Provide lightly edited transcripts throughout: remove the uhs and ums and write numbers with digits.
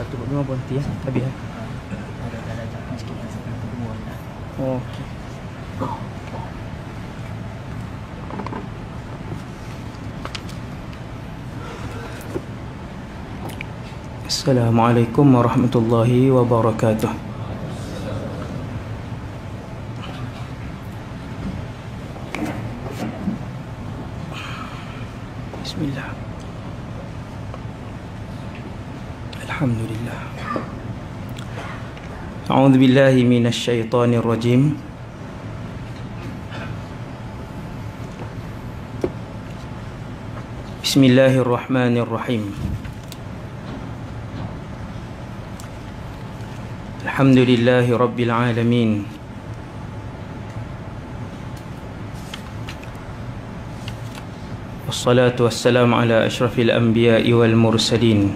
1/5 berhenti ya. Habis ya. Ada cakap sikit yang 1/2 dah. Okey. Assalamualaikum warahmatullahi wabarakatuh. Bismillah. Alhamdulillah. A'udzu billahi minasy syaithanir rajim. Bismillahirrahmanirrahim. Alhamdulillahi rabbil alamin. Wassalatu wassalamu ala asyrafil anbiya'i wal mursalin.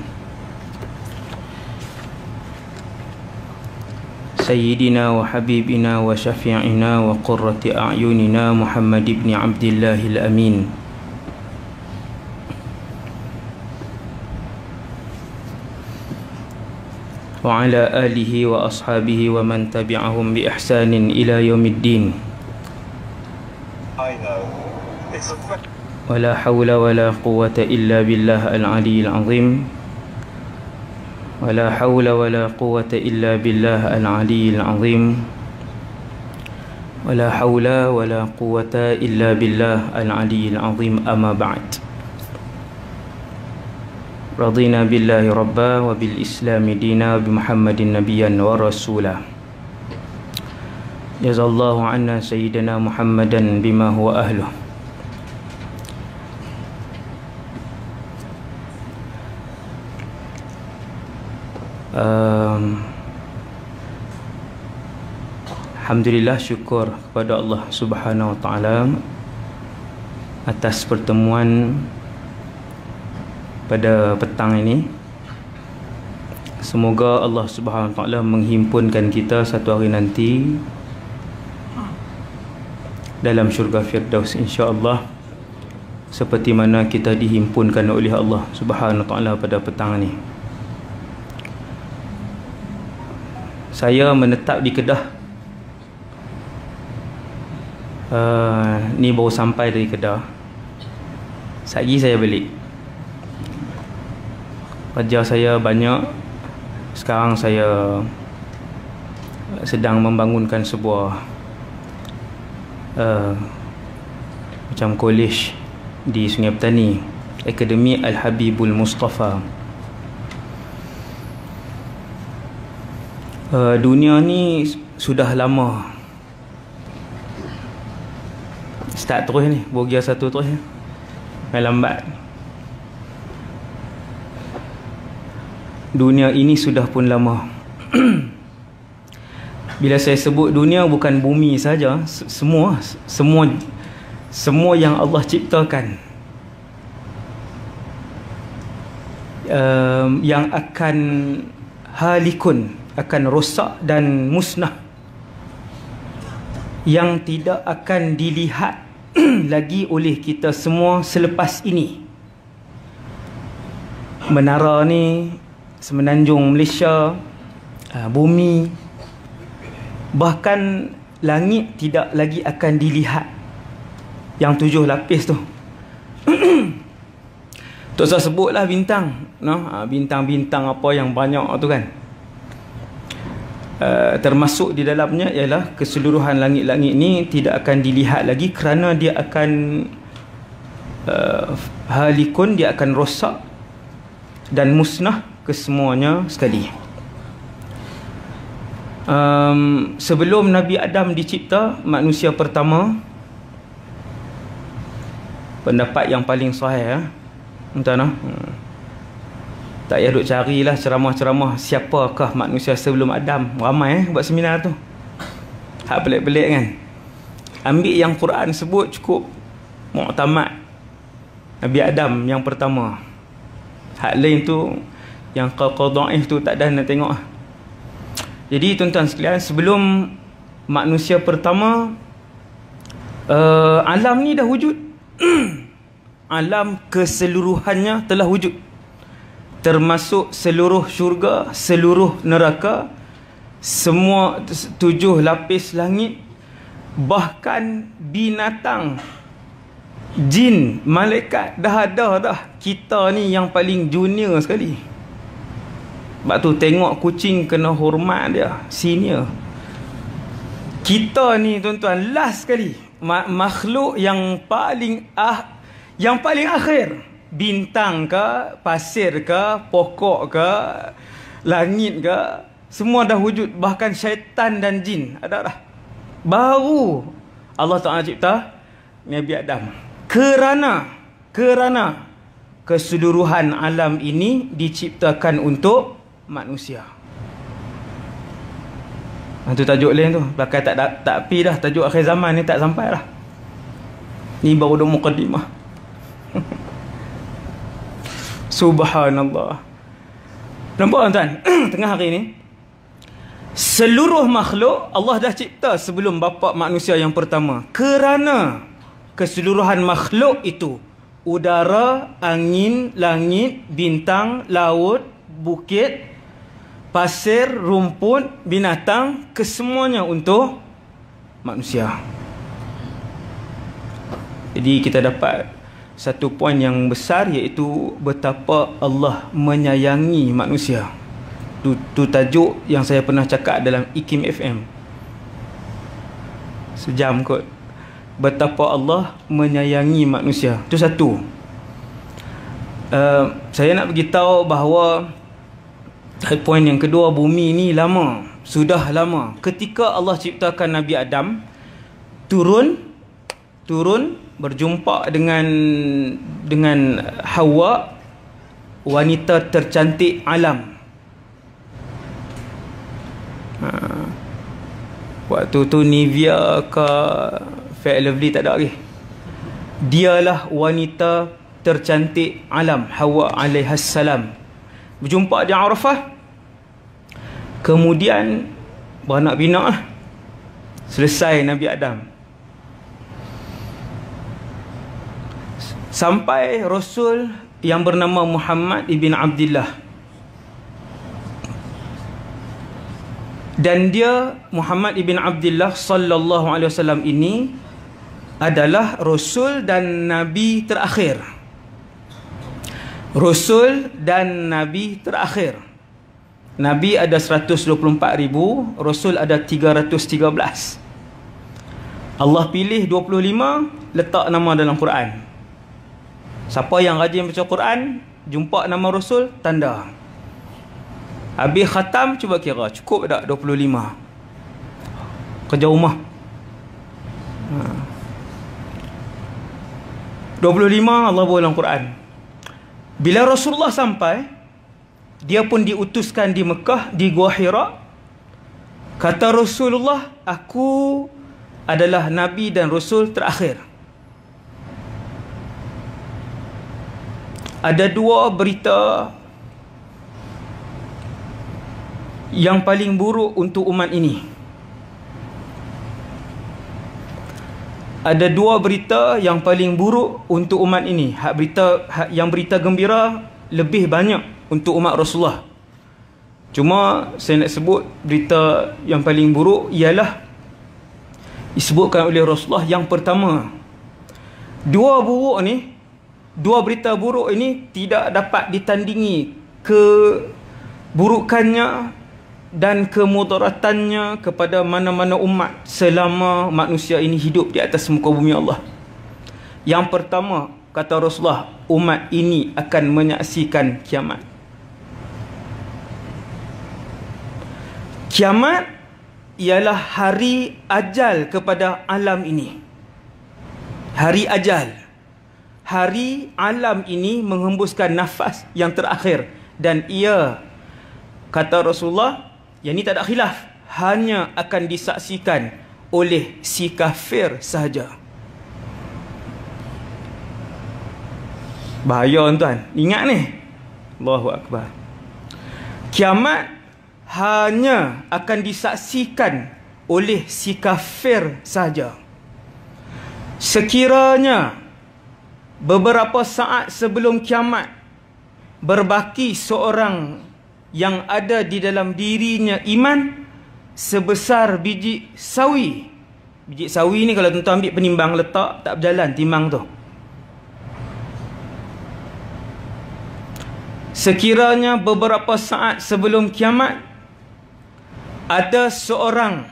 Sayyidina wa habibina wa syafi'ina wa qurrati a'yunina Muhammad ibn Abdillahil amin. Wa ala alihi wa ashabihi wa man tabi'ahum bi ihsanin ila yaumiddin. Wa la hawla wa la quwwata illa billah al-aliyyil azim. Wa la hawla wa la quwwata illa billah al-aliyyil azim. Wa la hawla wa la quwwata illa billah al-aliyyil azim. Amma ba'd. Radina billahi rabba wa bil islami dina bi Muhammadin nabiyyan wa rasula. Jazallahu anna sayyidina Muhammadan bima huwa ahluh. Alhamdulillah, syukur kepada Allah Subhanahu wa taala atas pertemuan pada petang ini. Semoga Allah Subhanahu wa taala menghimpunkan kita satu hari nanti dalam syurga Firdaus insya-Allah, seperti mana kita dihimpunkan oleh Allah Subhanahu wa taala pada petang ini. Saya menetap di Kedah. Ni baru sampai dari Kedah. Sagi saya balik. Kerja saya banyak. Sekarang saya sedang membangunkan sebuah macam kolej di Sungai Petani, Akademi Al-Habibul Mustafa. Dunia ni sudah lama. Start terus ni, Bogia 1 terus ya. Lambat. Dunia ini sudah pun lama. Bila saya sebut dunia, bukan bumi saja, semua yang Allah ciptakan, yang akan halikun, akan rosak dan musnah, yang tidak akan dilihat lagi oleh kita semua selepas ini. Menara ni, semenanjung Malaysia, bumi, bahkan langit tidak lagi akan dilihat. Yang 7 lapis tu. Tak usah sebutlah bintang, bintang-bintang apa yang banyak tu kan. Termasuk di dalamnya ialah keseluruhan langit-langit ni tidak akan dilihat lagi, kerana dia akan halikun, dia akan rosak dan musnah kesemuanya sekali. Sebelum Nabi Adam dicipta, manusia pertama, pendapat yang paling sahih entah tak payah duk carilah ceramah-ceramah siapakah manusia sebelum Adam. Ramai buat seminar tu. Hak pelik-pelik kan. Ambil yang Quran sebut cukup muktamad. Nabi Adam yang pertama. Hak lain tu yang qada'if tu tak dah nak tengok. Jadi tuan-tuan sekalian, sebelum manusia pertama, alam ni dah wujud. Alam keseluruhannya telah wujud. termasuk seluruh syurga, seluruh neraka, semua 7 lapis langit, bahkan binatang, jin, malaikat, dah ada dah. Kita ni yang paling junior sekali. Sebab tu tengok kucing kena hormat dia, senior. Kita ni tuan-tuan last sekali, makhluk yang paling akhir. Bintang ke, pasir ke, pokok ke, langit ke, semua dah wujud. Bahkan syaitan dan jin ada dah. Baru Allah Ta'ala cipta Nabi Adam. Kerana keseluruhan alam ini diciptakan untuk manusia. Itu tajuk lain tu. Belakang tak pi dah. Tajuk akhir zaman ni tak sampai dah. Ni baru dah muqaddimah. Subhanallah. Nampak tuan? Tengah hari ni seluruh makhluk Allah dah cipta sebelum bapa manusia yang pertama. Kerana keseluruhan makhluk itu, udara, angin, langit, bintang, laut, bukit, pasir, rumput, binatang, kesemuanya untuk manusia. Jadi kita dapat satu poin yang besar, iaitu betapa Allah menyayangi manusia. Tu tajuk yang saya pernah cakap dalam IKIM FM. Sejam kot. Betapa Allah menyayangi manusia. Itu satu. Saya nak beritahu bahawa poin yang kedua, bumi ni lama. Sudah lama. Ketika Allah ciptakan Nabi Adam, turun berjumpa dengan Hawa, wanita tercantik alam. Waktu tu Nivea ke Fair Lovely tak ada lagi. Dialah wanita tercantik alam, Hawa alaihassalam. Berjumpa di Arafah. Kemudian beranak pinak lah. Selesai Nabi Adam. Sampai Rasul yang bernama Muhammad ibn Abdullah. Dan dia, Muhammad ibn Abdullah sallallahu alaihi wasallam ini adalah Rasul dan Nabi terakhir. Rasul dan Nabi terakhir. Nabi ada 124,000, Rasul ada 313. Allah pilih 25, letak nama dalam Quran. Siapa yang rajin baca Quran, jumpa nama Rasul, tanda. Habis khatam, cuba kira, cukup tak 25? Kerja rumah. 25 Allah bawa dalam Quran. Bila Rasulullah sampai, dia pun diutuskan di Mekah, di Gua Hira. Kata Rasulullah, aku adalah Nabi dan Rasul terakhir. Ada dua berita yang paling buruk untuk umat ini. Ada dua berita yang paling buruk untuk umat ini. Yang berita gembira lebih banyak untuk umat Rasulullah. Cuma saya nak sebut berita yang paling buruk ialah disebutkan oleh Rasulullah. Yang pertama, dua berita buruk ini tidak dapat ditandingi keburukannya dan kemudaratannya kepada mana-mana umat selama manusia ini hidup di atas muka bumi Allah. Yang pertama, kata Rasulullah, umat ini akan menyaksikan kiamat. Kiamat ialah hari ajal kepada alam ini. Hari ajal. Hari alam ini menghembuskan nafas yang terakhir. Dan ia, kata Rasulullah, yang ini tak ada khilaf, hanya akan disaksikan oleh si kafir sahaja. Bahaya tuan. Ingat ni. Allahu Akbar. Kiamat hanya akan disaksikan oleh si kafir sahaja. Sekiranya beberapa saat sebelum kiamat berbaki seorang yang ada di dalam dirinya iman sebesar biji sawi. Biji sawi ni kalau tuan-tuan ambil penimbang letak, tak berjalan timbang tu. Sekiranya beberapa saat sebelum kiamat ada seorang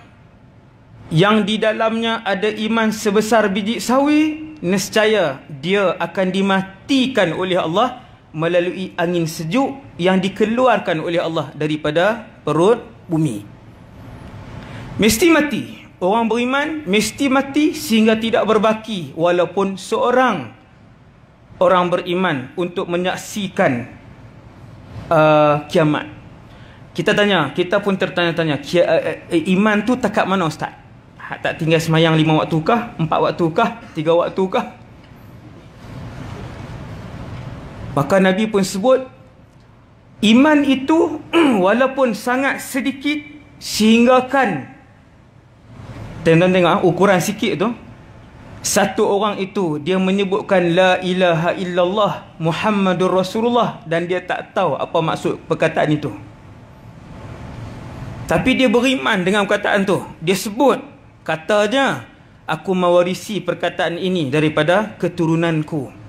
yang di dalamnya ada iman sebesar biji sawi, nescaya dia akan dimatikan oleh Allah melalui angin sejuk yang dikeluarkan oleh Allah daripada perut bumi. Mesti mati. Orang beriman mesti mati sehingga tidak berbaki walaupun seorang orang beriman untuk menyaksikan kiamat. Kita pun tertanya-tanya, iman tu takat mana ustaz? Tak tinggal semayang 5 waktu kah? 4 waktu kah? 3 waktu kah? Maka Nabi pun sebut, iman itu walaupun sangat sedikit sehinggakan, tuan-tuan tengok ukuran sikit tu, satu orang itu dia menyebutkan la ilaha illallah Muhammadur Rasulullah dan dia tak tahu apa maksud perkataan itu, tapi dia beriman dengan perkataan tu. Dia sebut, katanya, aku mewarisi perkataan ini daripada keturunanku.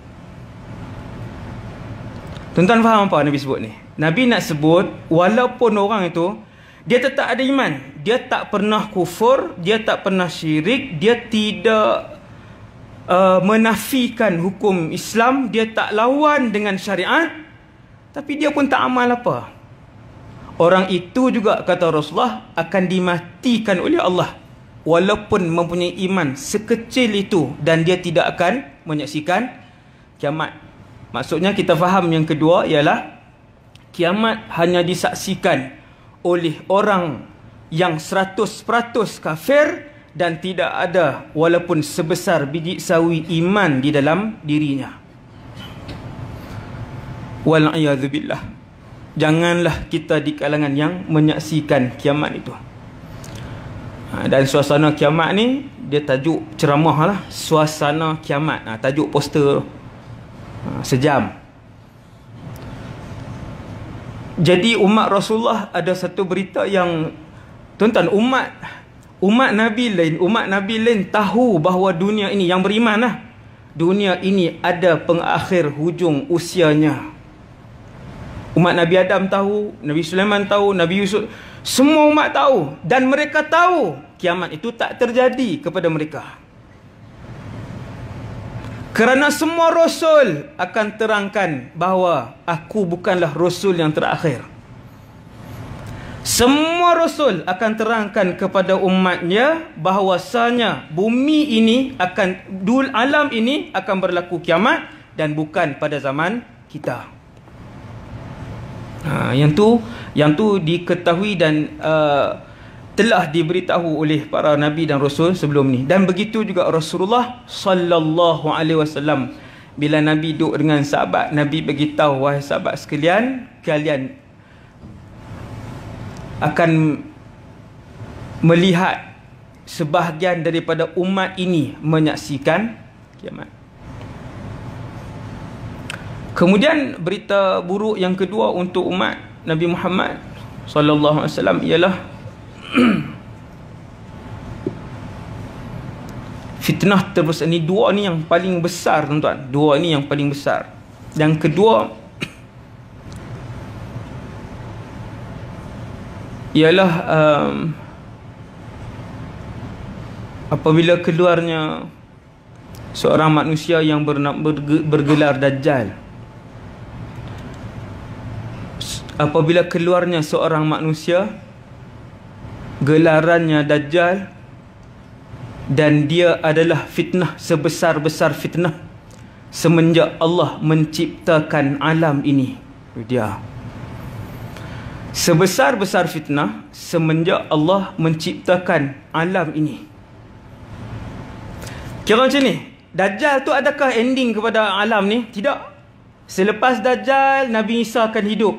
Tuan-tuan faham apa Nabi sebut ni? Nabi nak sebut walaupun orang itu dia tetap ada iman, dia tak pernah kufur, dia tak pernah syirik, dia tidak menafikan hukum Islam, dia tak lawan dengan syariat, tapi dia pun tak amal apa. Orang itu juga, kata Rasulullah, akan dimatikan oleh Allah walaupun mempunyai iman sekecil itu dan dia tidak akan menyaksikan kiamat. Maksudnya kita faham yang kedua ialah kiamat hanya disaksikan oleh orang yang 100% kafir dan tidak ada walaupun sebesar biji sawi iman di dalam dirinya. Wal'iyadzubillah. Janganlah kita di kalangan yang menyaksikan kiamat itu. Dan suasana kiamat ni, dia tajuk ceramah lah, suasana kiamat. Tajuk poster sejam. Jadi umat Rasulullah ada satu berita yang, tuan-tuan, umat Nabi lain tahu bahawa dunia ini, yang beriman lah, dunia ini ada pengakhir hujung usianya. Umat Nabi Adam tahu, Nabi Sulaiman tahu, Nabi Yusuf, semua umat tahu, dan mereka tahu kiamat itu tak terjadi kepada mereka. Kerana semua Rasul akan terangkan bahawa aku bukanlah Rasul yang terakhir. Semua Rasul akan terangkan kepada umatnya bahawasanya bumi ini akan, alam ini akan berlaku kiamat dan bukan pada zaman kita. Yang tu diketahui dan telah diberitahu oleh para nabi dan rasul sebelum ni. Dan begitu juga Rasulullah sallallahu alaihi wasallam, bila Nabi duduk dengan sahabat, Nabi beritahu, wahai sahabat sekalian, kalian akan melihat sebahagian daripada umat ini menyaksikan kiamat. Kemudian berita buruk yang kedua untuk umat Nabi Muhammad sallallahu alaihi wasallam ialah fitnah terbesar. Ni dua ni yang paling besar, tuan-tuan. Dua ni yang paling besar. Yang kedua ialah apabila keluarnya seorang manusia yang bergelar Dajjal. Apabila keluarnya seorang manusia, gelarannya Dajjal, dan dia adalah fitnah sebesar-besar fitnah semenjak Allah menciptakan alam ini. Dia sebesar-besar fitnah semenjak Allah menciptakan alam ini. Kira macam ni, Dajjal tu adakah ending kepada alam ni? Tidak. Selepas Dajjal, Nabi Isa akan hidup.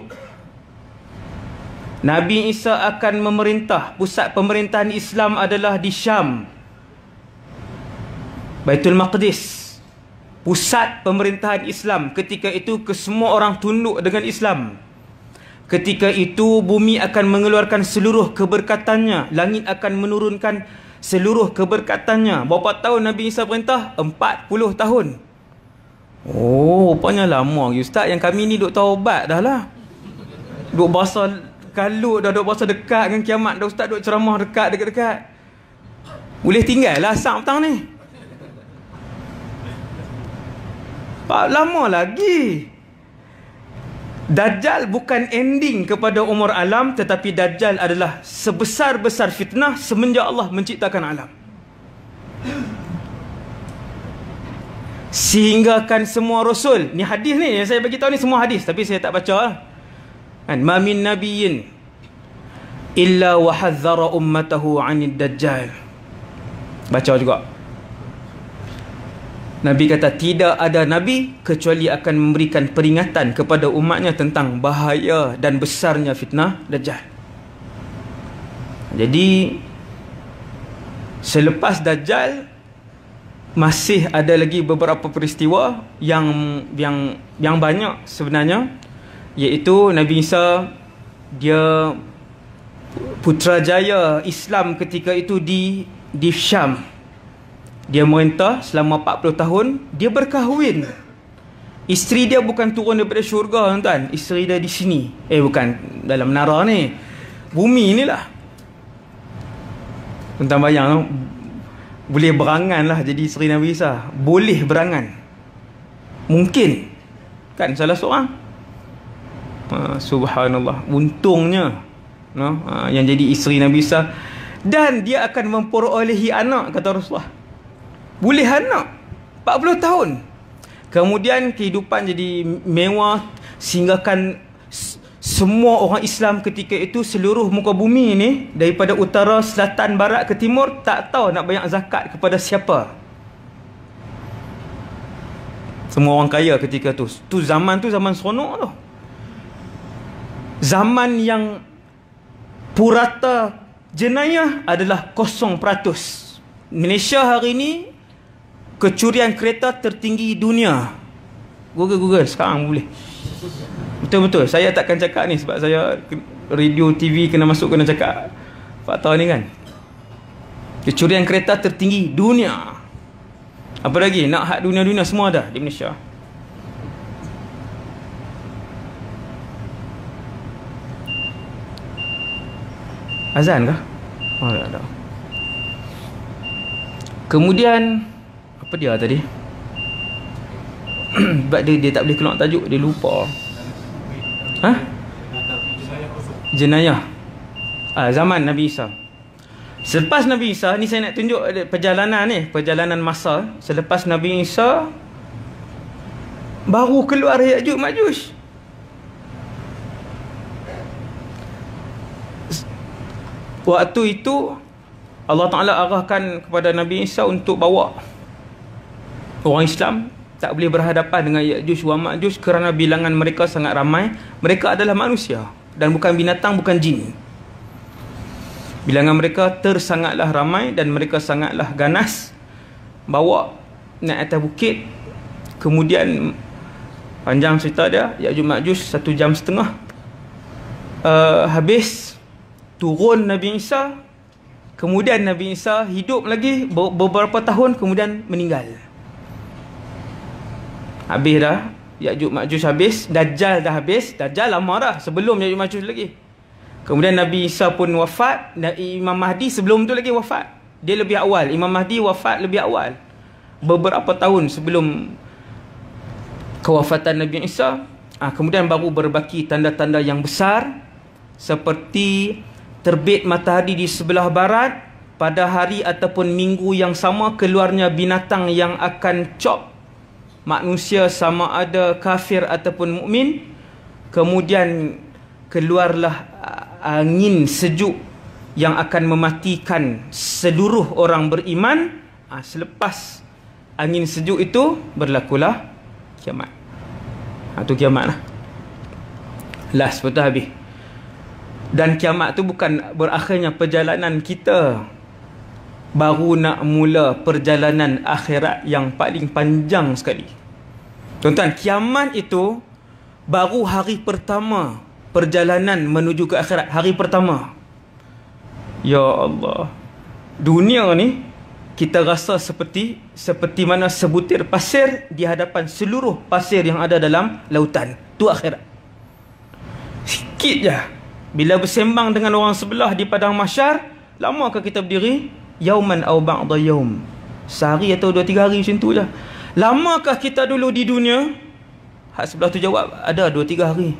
Nabi Isa akan memerintah. Pusat pemerintahan Islam adalah di Syam, Baitul Maqdis. pusat pemerintahan Islam. Ketika itu kesemua orang tunduk dengan Islam. Ketika itu bumi akan mengeluarkan seluruh keberkatannya, langit akan menurunkan seluruh keberkatannya. Berapa tahun Nabi Isa perintah? 40 tahun. Oh, rupanya lama lagi Ustaz. Yang kami ni duk taubat dah lah. Duk bahasa kalut dah, duk bahasa dekat dengan kiamat dah Ustaz. Duk ceramah dekat. Boleh tinggal lah asam petang ni. Tak lama lagi. Dajjal bukan ending kepada umur alam, tetapi Dajjal adalah sebesar-besar fitnah semenjak Allah menciptakan alam. Sehinggakan semua rasul, ni hadis ni yang saya bagi tahu ni semua hadis, tapi saya tak baca kan. Ma min nabiyyin illa wa hadzara ummatahu 'anid dajjal. Baca juga. Nabi kata tidak ada Nabi kecuali akan memberikan peringatan kepada umatnya tentang bahaya dan besarnya fitnah Dajjal. Jadi selepas Dajjal masih ada lagi beberapa peristiwa yang banyak sebenarnya, iaitu Nabi Isa dia putrajaya Islam ketika itu di Syam. Dia merintah selama 40 tahun. Dia berkahwin. Isteri dia bukan turun daripada syurga, tuan-tuan. Isteri dia di sini. Bukan dalam menara ni. Bumi inilah. Tuan-tuan bayang, boleh berangan lah jadi isteri Nabi Isa. Boleh berangan. Mungkin. Kan salah seorang. Subhanallah. Untungnya yang jadi isteri Nabi Isa. Dan dia akan memperolehi anak, kata Rasulullah. Boleh anak 40 tahun. Kemudian kehidupan jadi mewah, sehinggakan semua orang Islam ketika itu seluruh muka bumi ni, daripada utara, selatan, barat ke timur, tak tahu nak bayar zakat kepada siapa. Semua orang kaya ketika tu. Zaman seronok tu. Zaman yang purata jenayah adalah 0%. Malaysia hari ni kecurian kereta tertinggi dunia. Google sekarang boleh. Betul-betul. Saya takkan cakap ni sebab saya radio, TV kena cakap fakta ni kan. Kecurian kereta tertinggi dunia. Apa lagi? Nak hak dunia-dunia semua ada di Malaysia. Azan kah? Oh, tak ada. Kemudian apa dia tadi? Sebab dia tak boleh keluar tajuk, dia lupa. Jenayah. Zaman Nabi Isa. Selepas Nabi Isa ni, saya nak tunjuk perjalanan masa. Selepas Nabi Isa baru keluar Ya'juj Ma'juj. Waktu itu Allah Ta'ala arahkan kepada Nabi Isa untuk bawa orang Islam tak boleh berhadapan dengan Ya'juj wa Ma'juj kerana bilangan mereka sangat ramai. Mereka adalah manusia dan bukan binatang, bukan jin. Bilangan mereka sangatlah ramai dan mereka sangatlah ganas. Bawa naik atas bukit. Kemudian panjang cerita dia, Ya'juj Ma'juj 1.5 jam. Habis turun Nabi Isa. Kemudian Nabi Isa hidup lagi beberapa tahun, kemudian meninggal. Habis dah Ya'juj Ma'juj habis, Dajjal dah habis. Dajjal lama dah, sebelum Ya'juj Ma'juj lagi. Kemudian Nabi Isa pun wafat. Imam Mahdi sebelum tu lagi wafat. Dia lebih awal. Imam Mahdi wafat lebih awal, beberapa tahun sebelum kewafatan Nabi Isa. Kemudian baru berbaki tanda-tanda yang besar, seperti terbit matahari di sebelah barat pada hari ataupun minggu yang sama, keluarnya binatang yang akan cop manusia sama ada kafir ataupun mukmin. Kemudian keluarlah angin sejuk yang akan mematikan seluruh orang beriman. Selepas angin sejuk itu berlakulah kiamat. Itu kiamat lah. Last betul habis. Dan kiamat tu bukan berakhirnya perjalanan kita baru nak mula perjalanan akhirat yang paling panjang sekali. Tuan-tuan, kiamat itu baru hari pertama perjalanan menuju ke akhirat. Hari pertama. Ya Allah, dunia ni kita rasa seperti mana sebutir pasir di hadapan seluruh pasir yang ada dalam lautan. Tu akhirat. Sikit je. Bila bersembang dengan orang sebelah di padang mahsyar, lamakah kita berdiri? Yauman aw ba'da yaum. Sehari atau 2-3 hari macam tu je. Lamakah kita dulu di dunia? Hak sebelah tu jawab, ada 2-3 hari.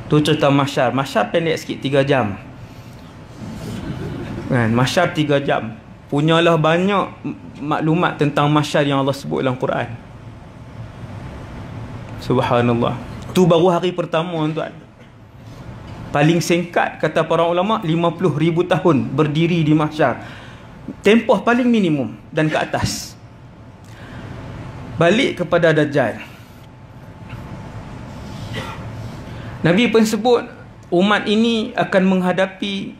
Tu cerita mahsyar. Mahsyar pendek sikit, 3 jam. Kan, mahsyar 3 jam. Punyalah banyak maklumat tentang mahsyar yang Allah sebut dalam Quran. Subhanallah. Tu baru hari pertama, tuan. Paling singkat kata para ulama 50,000 tahun berdiri di mahsyar. Tempoh paling minimum dan ke atas. Balik kepada Dajjal. Nabi pun sebut umat ini akan menghadapi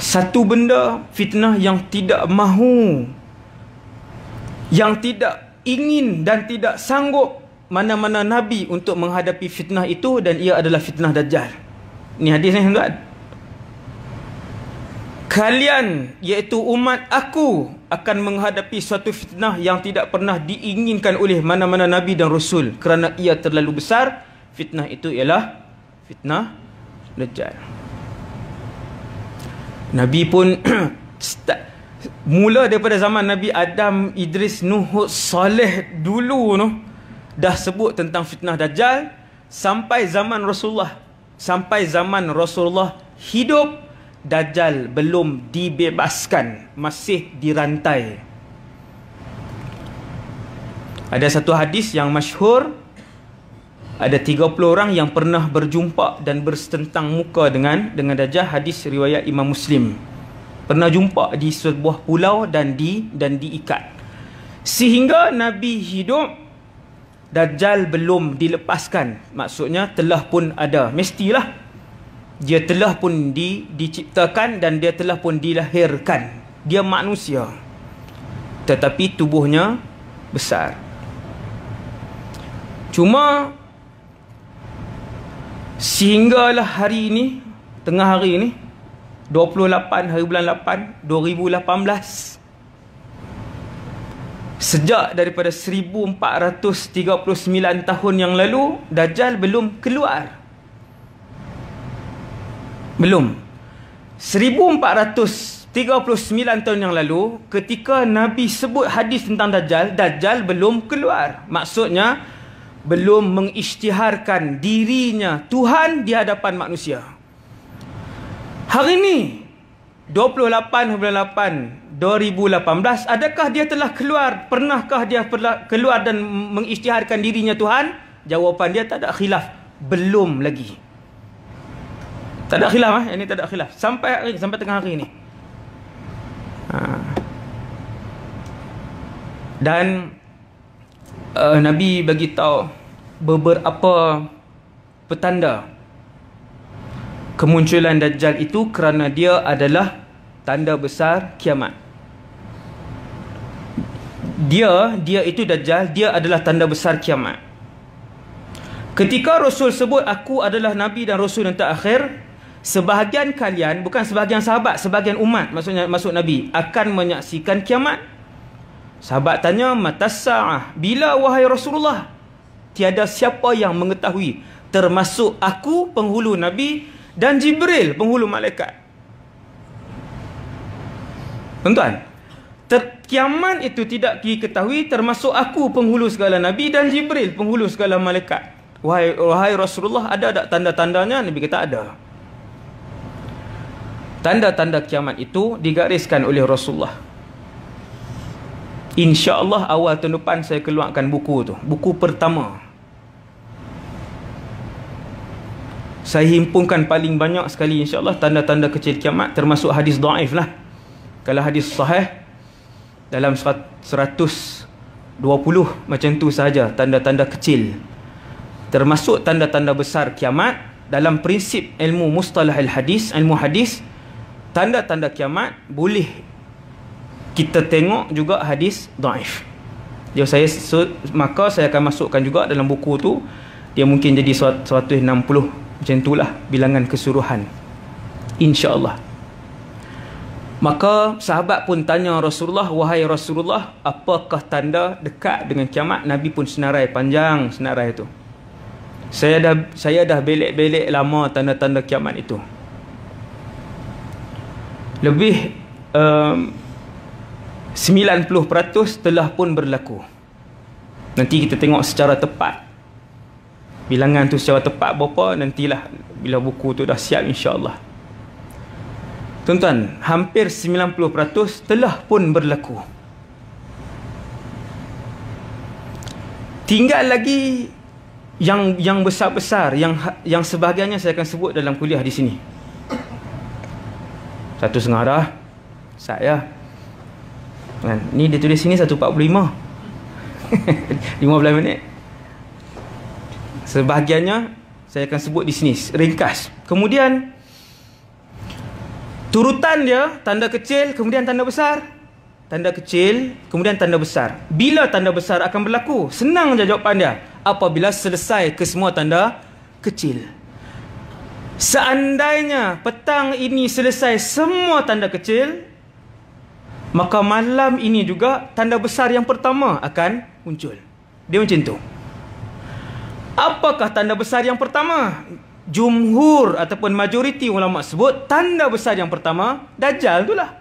satu benda fitnah yang tidak mahu, yang tidak ingin dan tidak sanggup mana-mana Nabi untuk menghadapi fitnah itu, dan ia adalah fitnah Dajjal. Ini hadis ni, tuan. Kalian, iaitu umat aku, akan menghadapi suatu fitnah yang tidak pernah diinginkan oleh mana-mana Nabi dan Rasul, kerana ia terlalu besar. Fitnah itu ialah fitnah Dajjal. Nabi pun mula daripada zaman Nabi Adam, Idris, Nuh, Saleh dulu tu dah sebut tentang fitnah Dajjal sampai zaman Rasulullah. Sampai zaman Rasulullah hidup, Dajjal belum dibebaskan, masih dirantai. Ada satu hadis yang masyhur, ada 30 orang yang pernah berjumpa dan bersetentang muka dengan Dajjal. Hadis riwayat Imam Muslim. Pernah jumpa di sebuah pulau dan diikat. Sehingga Nabi hidup, Dajjal belum dilepaskan. Maksudnya telah pun ada. Mestilah dia telah pun diciptakan dan dia telah pun dilahirkan. Dia manusia, tetapi tubuhnya besar. Cuma sehinggalah hari ini, tengah hari ini, 28 hari bulan 8 2018, sejak daripada 1439 tahun yang lalu, Dajjal belum keluar. Belum. 1439 tahun yang lalu, ketika Nabi sebut hadis tentang Dajjal, Dajjal belum keluar. Maksudnya belum mengisytiharkan dirinya Tuhan di hadapan manusia. Hari ini 28 bulan 8 2018, adakah dia telah keluar? Pernahkah dia keluar dan mengisytiharkan dirinya Tuhan? Jawapan dia tak ada khilaf. Belum lagi. Tak ada khilaf. Ini tak ada khilaf sampai tengah hari ini. Dan Nabi bagi tahu beberapa petanda kemunculan Dajjal itu, kerana dia adalah tanda besar kiamat. Dia itu Dajjal, dia adalah tanda besar kiamat. Ketika Rasul sebut aku adalah Nabi dan Rasul yang terakhir, sebahagian kalian, bukan sebahagian sahabat, sebahagian umat, maksudnya maksud Nabi, akan menyaksikan kiamat. Sahabat tanya, matas sa'ah, bila wahai Rasulullah? Tiada siapa yang mengetahui, termasuk aku, penghulu Nabi, dan Jibril, penghulu malaikat. Tuan-tuan, kiamat itu tidak diketahui, termasuk aku, penghulu segala Nabi, dan Jibril, penghulu segala malaikat. Wahai Rasulullah, ada tak tanda-tandanya? Nabi kata ada. Tanda-tanda kiamat itu digariskan oleh Rasulullah. InsyaAllah awal tahun depan saya keluarkan buku tu. Buku pertama. Saya himpunkan paling banyak sekali insyaAllah tanda-tanda kecil kiamat, termasuk hadis dhaif lah. Kalau hadis sahih dalam 120 macam tu sahaja tanda-tanda kecil. Termasuk tanda-tanda besar kiamat dalam prinsip ilmu mustalah al-hadis, ilmu hadis, tanda-tanda kiamat boleh kita tengok juga hadis dhaif. Maka saya akan masukkan juga dalam buku tu, dia mungkin jadi 160 macam itulah bilangan keseluruhan, insya-Allah. Maka sahabat pun tanya Rasulullah, wahai Rasulullah, apakah tanda dekat dengan kiamat? Nabi pun senarai panjang senarai itu. Saya dah belik-belik lama tanda-tanda kiamat itu. Lebih 90% telah pun berlaku. Nanti kita tengok secara tepat bilangan tu secara tepat berapa, nantilah bila buku tu dah siap, insya-Allah. Tuan-tuan, hampir 90% telah pun berlaku. Tinggal lagi yang besar-besar, yang sebahagiannya saya akan sebut dalam kuliah di sini. 1,5 dah saya. Ni dia tulis sini 1.45. 15 minit. Sebahagiannya saya akan sebut di sini ringkas. Kemudian turutan dia, tanda kecil, kemudian tanda besar. Tanda kecil, kemudian tanda besar. Bila tanda besar akan berlaku? Senang je jawapan dia. Apabila selesai ke semua tanda kecil. Seandainya petang ini selesai semua tanda kecil, maka malam ini juga tanda besar yang pertama akan muncul. Dia macam tu. Apakah tanda besar yang pertama? Jumhur ataupun majoriti ulama sebut tanda besar yang pertama Dajjal itulah.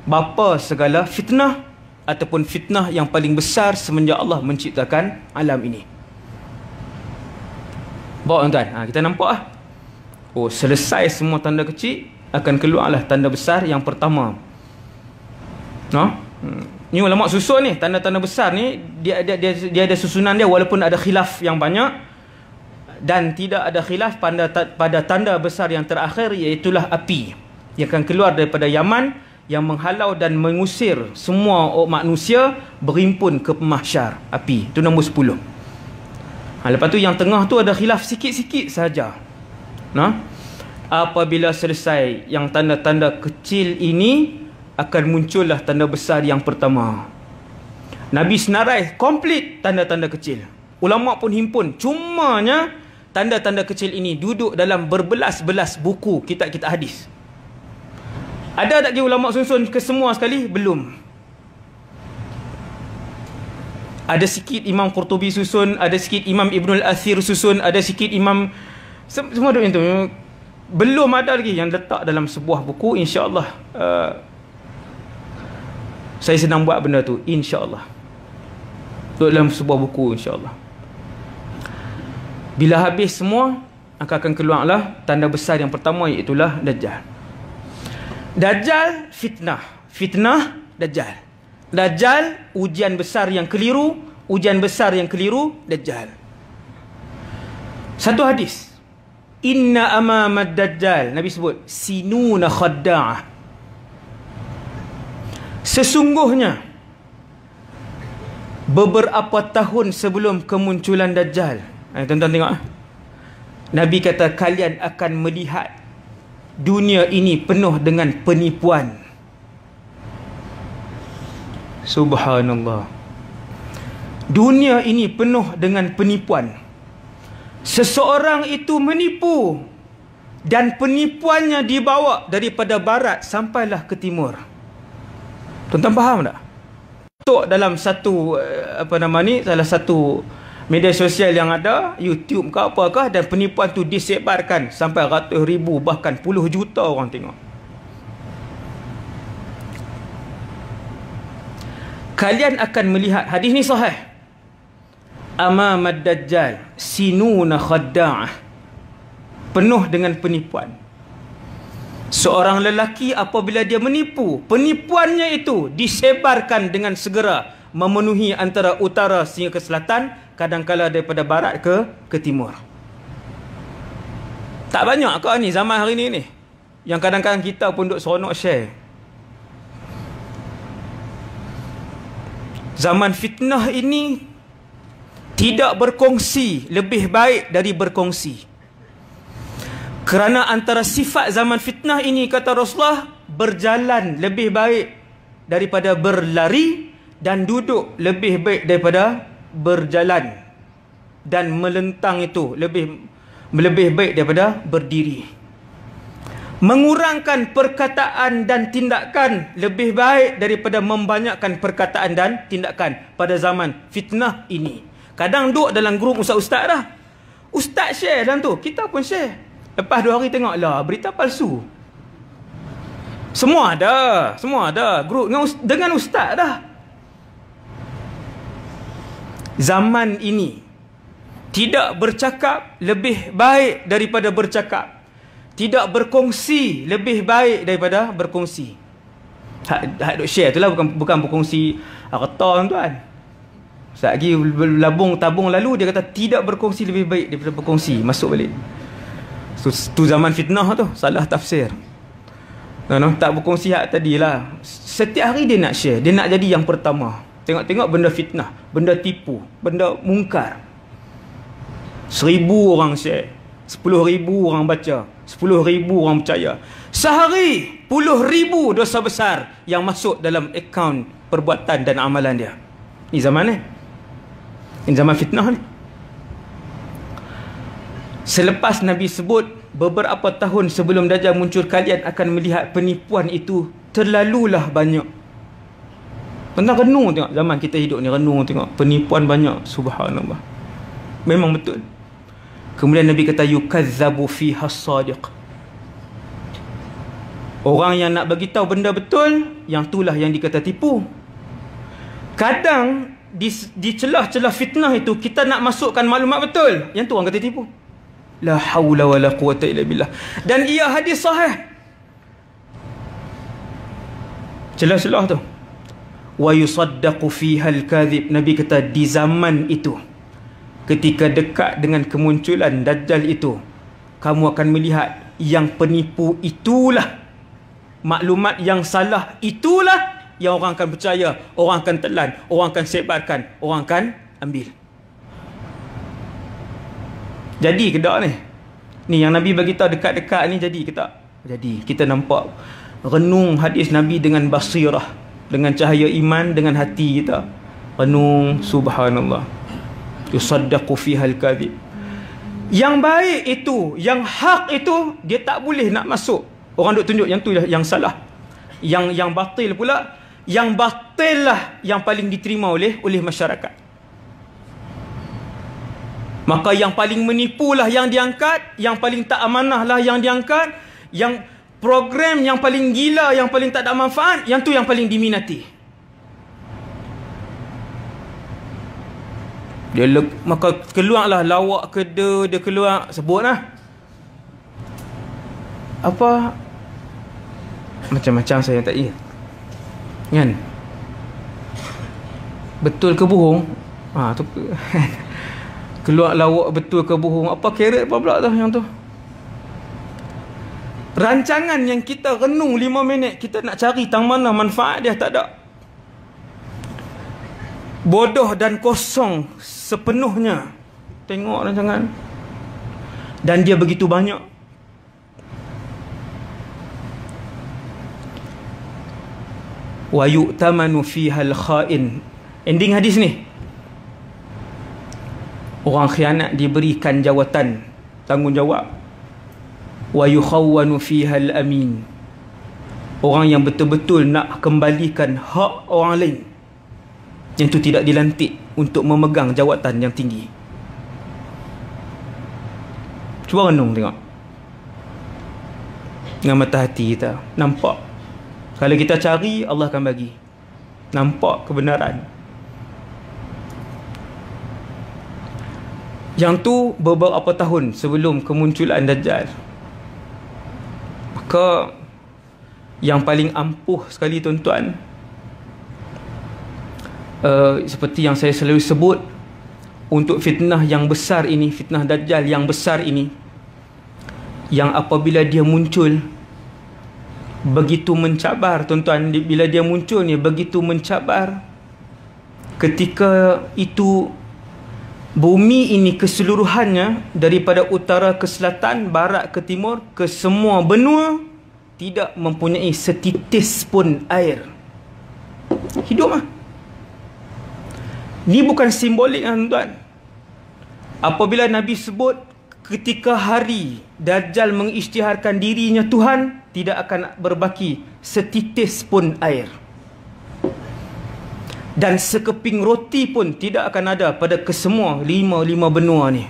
Bapa segala fitnah ataupun fitnah yang paling besar semenjak Allah menciptakan alam ini. Bawa tuan-tuan, kita nampak oh, selesai semua tanda kecil, akan keluarlah tanda besar yang pertama. Ni ulama susun ni, tanda-tanda besar ni dia ada susunan dia, walaupun ada khilaf yang banyak. Dan tidak ada khilaf pada tanda besar yang terakhir, iaitulah api yang akan keluar daripada Yaman, yang menghalau dan mengusir semua manusia berhimpun ke mahsyar. Api itu nombor 10. Lepas tu yang tengah tu ada khilaf sikit-sikit saja. Apabila selesai yang tanda-tanda kecil ini, akan muncullah tanda besar yang pertama. Nabi senarai komplit tanda-tanda kecil. Ulama pun himpun. Cumanya tanda-tanda kecil ini duduk dalam berbelas-belas buku kitab-kitab hadis. Ada tak ulama susun ke semua sekali? Belum. Ada sikit Imam Qurtubi susun, ada sikit Imam Ibnul Athir susun, ada sikit Imam, semua duduk itu. Belum ada lagi yang letak dalam sebuah buku, insya-Allah. Saya sedang buat benda tu, insya-Allah. Dalam sebuah buku, insya-Allah. Bila habis semua, akan keluarlah tanda besar yang pertama, iaitulah Dajjal. Dajjal fitnah. Fitnah Dajjal. Dajjal ujian besar yang keliru. Ujian besar yang keliru Dajjal. Satu hadis, inna amamad Dajjal, Nabi sebut sinuna khadda'ah. Sesungguhnya beberapa tahun sebelum kemunculan Dajjal, tuan-tuan tengok, Nabi kata kalian akan melihat dunia ini penuh dengan penipuan. Subhanallah. Dunia ini penuh dengan penipuan. Seseorang itu menipu, dan penipuannya dibawa daripada barat sampailah ke timur. Tuan-tuan faham tak? Tok dalam satu salah satu media sosial yang ada, YouTube ke apakah, dan penipuan tu disebarkan sampai ratus ribu bahkan puluh juta orang tengok. Kalian akan melihat, hadis ni sahih, amamad Dajjal sinuna khadda'ah, penuh dengan penipuan. Seorang lelaki apabila dia menipu, penipuannya itu disebarkan dengan segera, memenuhi antara utara sehingga ke selatan, kadang-kala daripada barat ke timur. Tak banyak kau ni zaman hari ni yang kadang-kadang kita pun duk seronok share. Zaman fitnah ini tidak berkongsi lebih baik dari berkongsi. Kerana antara sifat zaman fitnah ini, kata Rasulullah, berjalan lebih baik daripada berlari, dan duduk lebih baik daripada berjalan, dan melentang itu lebih baik daripada berdiri. Mengurangkan perkataan dan tindakan lebih baik daripada membanyakkan perkataan dan tindakan pada zaman fitnah ini. Kadang duduk dalam grup ustaz-ustaz dah, ustaz share dalam tu, kita pun share. Lepas 2 hari tengok, lah berita palsu. Semua ada grup dengan ustaz dah. Zaman ini tidak bercakap lebih baik daripada bercakap. Tidak berkongsi lebih baik daripada berkongsi. Hak duk share tu lah, bukan berkongsi harta tuan. Ustaz lagi tabung lalu dia kata tidak berkongsi lebih baik daripada berkongsi. Masuk balik. Tu zaman fitnah tu, salah tafsir. Tak berkongsi hak tadilah. Setiap hari dia nak share, dia nak jadi yang pertama. Tengok-tengok benda fitnah, benda tipu, benda mungkar. 1000 orang share, 10,000 orang baca, 10,000 orang percaya. Sehari puluh ribu dosa besar yang masuk dalam akaun perbuatan dan amalan dia. Ini zaman ni. Ini zaman fitnah ni. Selepas Nabi sebut beberapa tahun sebelum Dajjal muncul, kalian akan melihat penipuan itu terlalulah banyak. Tentang renung tengok zaman kita hidup ni, renung tengok penipuan banyak. Subhanallah. Memang betul. Kemudian Nabi kata yukazzabu fiha as-sadiq. Orang yang nak bagi tahu benda betul, yang itulah yang dikata tipu. Kadang di celah-celah fitnah itu kita nak masukkan maklumat betul, yang tu orang kata tipu. La haula wala quwata illa billah. Dan ia hadis sahih. Celah-celah tu. Wa yusaddaqu fiha al-kadhib. Nabi kata di zaman itu, ketika dekat dengan kemunculan Dajjal itu, kamu akan melihat yang penipu itulah, maklumat yang salah itulah yang orang akan percaya, orang akan telan, orang akan sebarkan, orang akan ambil. Jadi ke tak ni? Ni yang Nabi bagi tahu dekat-dekat ni, jadi ke tak? Jadi kita nampak renung hadis Nabi dengan basirah, dengan cahaya iman, dengan hati kita. Renung, subhanallah. Yusaddaqu fiha al-kadhib. Yang baik itu, yang hak itu, dia tak boleh nak masuk. Orang duk tunjuk yang tu yang salah. Yang batil pula, yang batil lah yang paling diterima oleh masyarakat. Maka yang paling menipu lah yang diangkat, yang paling tak amanah lah yang diangkat, yang program yang paling gila, yang paling tak ada manfaat, yang tu yang paling diminati. Maka keluarlah lawak dia keluar, sebutlah apa, macam-macam saya tak ingat kan, betul ke bohong, tu keluar lawak betul ke bohong, apa keret apa pula tu yang tu. Rancangan yang kita renung 5 minit, kita nak cari tang mana manfaat dia, tak ada. Bodoh dan kosong sepenuhnya. Tengok rancangan, dan dia begitu banyak. Wa yu'tamanu fiha al-kha'in. Ending hadis ni, orang khianat diberikan jawatan, tanggungjawab. Wa yukhawwanu fiha al-amin. Orang yang betul-betul nak kembalikan hak orang lain, yang tu tidak dilantik untuk memegang jawatan yang tinggi. Cuba renung tengok dengan mata hati kita, nampak. Kalau kita cari, Allah akan bagi. Nampak kebenaran. Yang tu beberapa tahun sebelum kemunculan Dajjal. Maka yang paling ampuh sekali tuan-tuan, seperti yang saya selalu sebut, untuk fitnah yang besar ini, fitnah Dajjal yang besar ini, yang apabila dia muncul begitu mencabar tuan-tuan, bila dia muncul ni begitu mencabar, ketika itu bumi ini keseluruhannya, daripada utara ke selatan, barat ke timur, ke semua benua, tidak mempunyai setitis pun air. Hidup lah. Ni bukan simbolik lah tuan. Apabila Nabi sebut ketika hari Dajjal mengisytiharkan dirinya Tuhan, tidak akan berbaki setitis pun air. Dan sekeping roti pun tidak akan ada pada kesemua lima benua ni.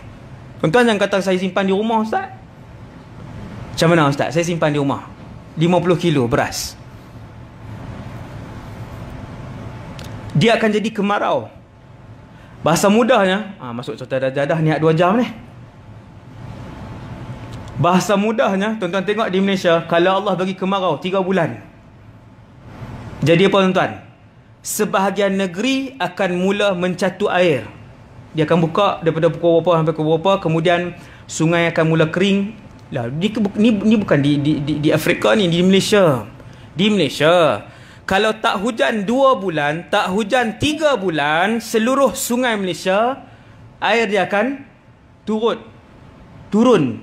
Tuan-tuan jangan kata saya simpan di rumah Ustaz. Macam mana Ustaz? Saya simpan di rumah 50 kilo beras. Dia akan jadi kemarau. Bahasa mudahnya, masuk contoh dah niat 2 jam ni. Bahasa mudahnya, tuan-tuan tengok di Malaysia, kalau Allah bagi kemarau 3 bulan, jadi apa tuan-tuan? Sebahagian negeri akan mula mencatu air. Dia akan buka daripada pukul berapa sampai pukul berapa, kemudian sungai akan mula kering. Lah, ni bukan di Afrika ni, di Malaysia. Di Malaysia, kalau tak hujan 2 bulan, tak hujan 3 bulan, seluruh sungai Malaysia, air dia akan turun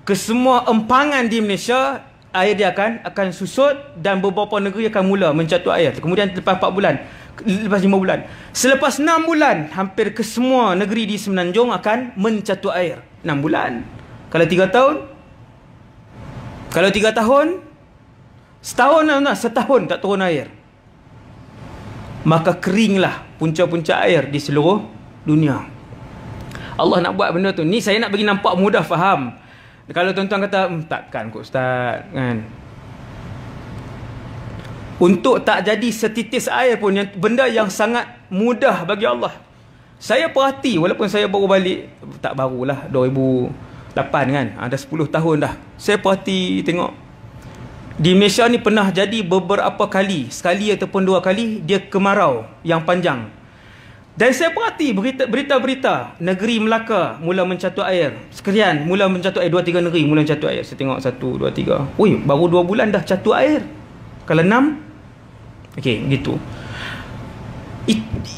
ke semua empangan di Malaysia. Air dia akan susut, dan beberapa negeri akan mula mencatu air. Kemudian lepas 4 bulan, lepas 5 bulan, selepas 6 bulan, hampir ke semua negeri di Semenanjung akan mencatu air. 6 bulan. Kalau 3 tahun, kalau 3 tahun, setahun tak turun air, maka keringlah punca-punca air di seluruh dunia. Allah nak buat benda tu. Ni saya nak bagi nampak mudah faham. Kalau tuan-tuan kata, takkan kot Ustaz, kan? Untuk tak jadi setitis air pun, benda yang sangat mudah bagi Allah. Saya perhati, walaupun saya baru balik, tak barulah, 2008 kan, ada 10 tahun dah. Saya perhati, tengok di Malaysia ni pernah jadi beberapa kali, sekali ataupun 2 kali, dia kemarau yang panjang. Dan saya perhati berita-berita, negeri Melaka mula mencatu air, sekian mula mencatu air, 2-3 negeri mula mencatu air. Saya tengok 1, 2, 3. Ui, baru 2 bulan dah catu air. Kalau 6, okey, gitu.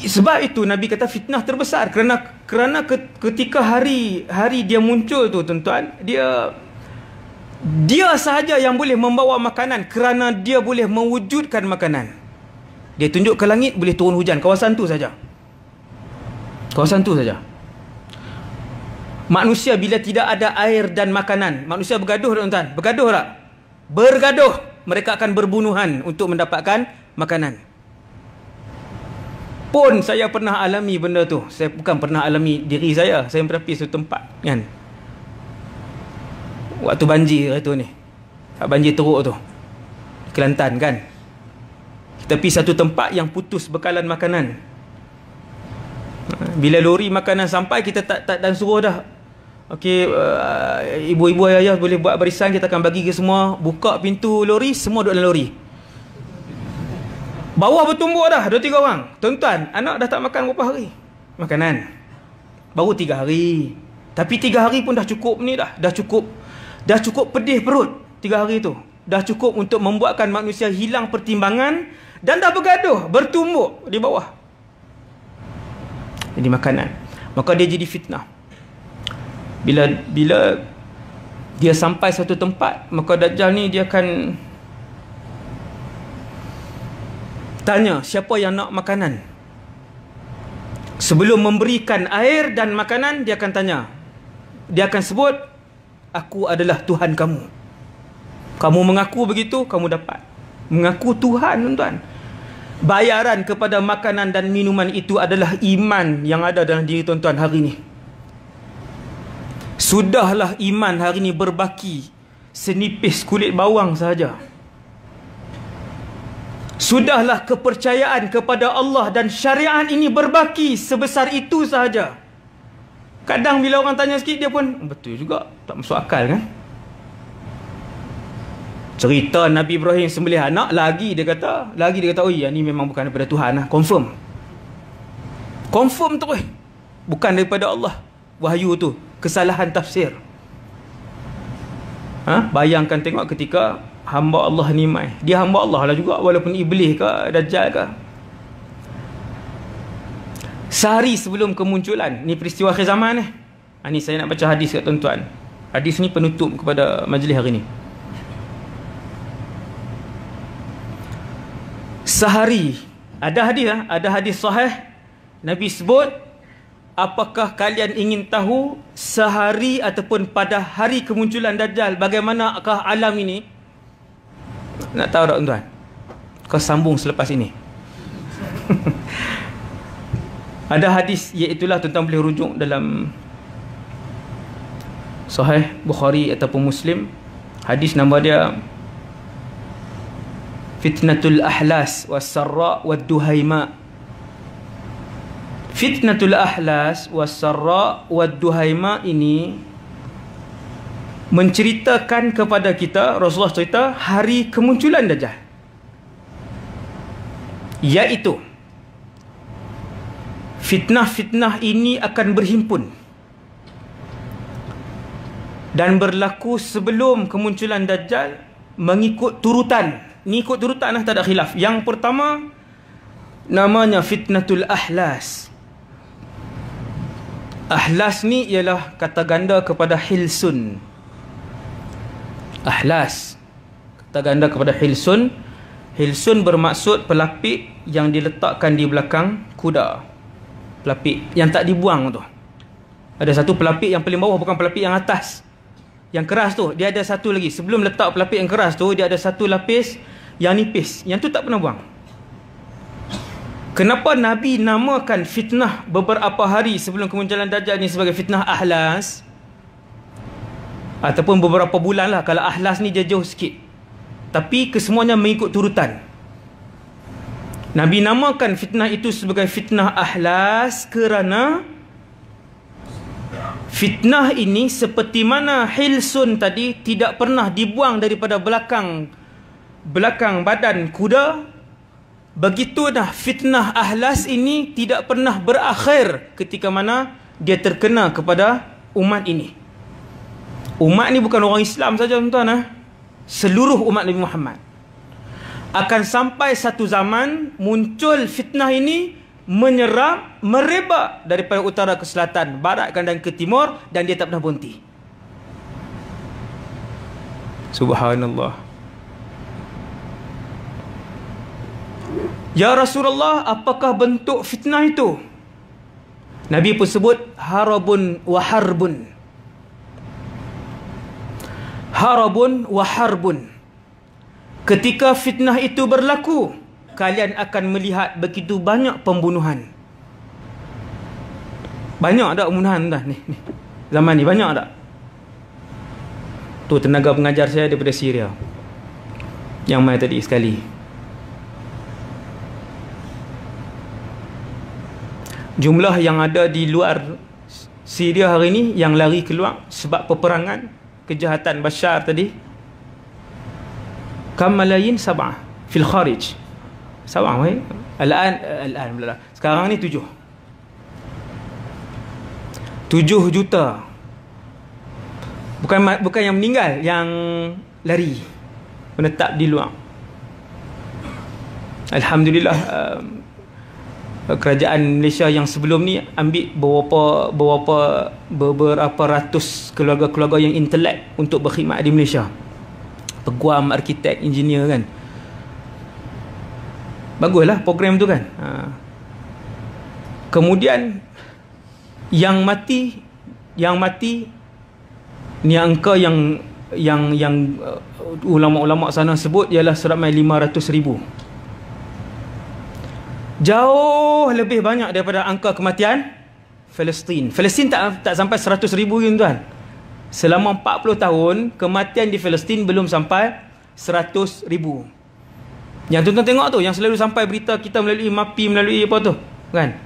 Sebab itu Nabi kata fitnah terbesar, kerana ketika hari dia muncul tu tuan-tuan, dia sahaja yang boleh membawa makanan, kerana dia boleh mewujudkan makanan. Dia tunjuk ke langit, boleh turun hujan. Kawasan tu saja. Manusia bila tidak ada air dan makanan, manusia bergaduh tuan-tuan. Bergaduh tak? Bergaduh. Mereka akan berbunuhan untuk mendapatkan makanan. Pun saya pernah alami benda tu. Saya bukan pernah alami diri saya pernah pergi satu tempat kan, waktu banjir itu ni, banjir teruk tu di Kelantan kan. Kita pergi satu tempat yang putus bekalan makanan. Bila lori makanan sampai, kita tak dan suruh dah, okey, ibu-ibu ayah boleh buat barisan, kita akan bagi ke semua. Buka pintu lori, semua duduk dalam lori. Bawah bertumbuk dah 2-3 orang. Tuan-tuan, anak dah tak makan berapa hari makanan? Baru 3 hari. Tapi 3 hari pun dah cukup ni dah. Dah cukup pedih perut 3 hari tu. Dah cukup untuk membuatkan manusia hilang pertimbangan, dan dah bergaduh, bertumbuk di bawah. Jadi makanan. Maka dia jadi fitnah. Bila dia sampai satu tempat, maka Dajjal ni dia akan tanya siapa yang nak makanan. Sebelum memberikan air dan makanan, dia akan tanya. Dia akan sebut, aku adalah Tuhan kamu. Kamu mengaku begitu, kamu dapat. Mengaku Tuhan tuan-tuan. Bayaran kepada makanan dan minuman itu adalah iman yang ada dalam diri tuan-tuan hari ini. Sudahlah iman hari ini berbaki senipis kulit bawang sahaja. Sudahlah kepercayaan kepada Allah dan syariat ini berbaki sebesar itu sahaja. Kadang bila orang tanya sikit, dia pun betul juga, tak masuk akal kan. Cerita Nabi Ibrahim sembelih anak, lagi dia kata, oh ya, ni memang bukan daripada Tuhan lah. Confirm terus, bukan daripada Allah wahyu tu, kesalahan tafsir. Bayangkan tengok ketika hamba Allah ni mai, dia hamba Allah lah juga, walaupun iblis ke Dajjal ke. Sehari sebelum kemunculan, ni peristiwa akhir zaman ni saya nak baca hadis kat tuan-tuan. Hadis ni penutup kepada majlis hari ni. Sehari, ada hadis sahih, Nabi sebut, apakah kalian ingin tahu sehari ataupun pada hari kemunculan Dajjal bagaimanakah alam ini? Nak tahu tak tuan-tuan? Kau sambung selepas ini. Ada hadis, iaitulah tuan-tuan boleh rujuk dalam Sahih Bukhari ataupun Muslim. Hadis nama dia Fitnatul Ahlas Was-Sarra Wad-Duhaima. Fitnatul Ahlas Was-Sarra Wad-Duhaima ini menceritakan kepada kita, Rasulullah cerita hari kemunculan Dajjal, iaitu fitnah-fitnah ini akan berhimpun dan berlaku sebelum kemunculan Dajjal mengikut turutan. Ni ikut turutan tak ada khilaf. Yang pertama namanya Fitnatul Ahlas. Ahlas ni ialah kata ganda kepada Hilsun. Ahlas kata ganda kepada Hilsun. Hilsun bermaksud pelapik yang diletakkan di belakang kuda. Pelapik yang tak dibuang tu. Ada satu pelapik yang paling bawah, bukan pelapik yang atas. Yang keras tu, dia ada satu lagi. Sebelum letak pelapik yang keras tu, dia ada satu lapis yang nipis. Yang tu tak pernah buang. Kenapa Nabi namakan fitnah beberapa hari sebelum kemunculan Dajjal ni sebagai fitnah Ahlas? Ataupun beberapa bulan lah. Kalau Ahlas ni dia jauh sikit. Tapi kesemuanya mengikut turutan. Nabi namakan fitnah itu sebagai fitnah Ahlas kerana fitnah ini seperti mana Hilsun tadi tidak pernah dibuang daripada belakang badan kuda, begitu dah fitnah Ahlas ini tidak pernah berakhir ketika mana dia terkena kepada umat ini. Umat ni bukan orang Islam saja tuan-tuan, seluruh umat Nabi Muhammad. Akan sampai satu zaman muncul fitnah ini menyerap, merebak daripada utara ke selatan, barat dan ke timur, dan dia tak pernah berhenti. Subhanallah. Ya Rasulullah, apakah bentuk fitnah itu? Nabi pun sebut harabun wa harbun. Harabun wa harbun. Ketika fitnah itu berlaku, kalian akan melihat begitu banyak pembunuhan. Banyak tak pembunuhan dah ni? Zaman ni banyak tak? Tu tenaga pengajar saya daripada Syria, yang mai tadi sekali. Jumlah yang ada di luar Syria hari ni yang lari keluar sebab peperangan, kejahatan Bashar tadi, kam malayin sab'ah fil kharij. Sab'ah wahai. Al-an pula. Sekarang ni 7 juta. Bukan yang meninggal, yang lari, menetap di luar. Alhamdulillah, kerajaan Malaysia yang sebelum ni ambil beberapa ratus keluarga-keluarga yang intelek untuk berkhidmat di Malaysia. Peguam, arkitek, engineer kan. Baguslah program tu kan. Kemudian yang mati ni angka yang ulama-ulama sana sebut ialah seramai 500,000. Jauh lebih banyak daripada angka kematian Palestin. Palestin tak sampai 100,000 tuan. Selama 40 tahun kematian di Palestin belum sampai 100,000. Yang tuan-tuan tengok tu, yang selalu sampai berita kita melalui MAPI, melalui apa tu kan.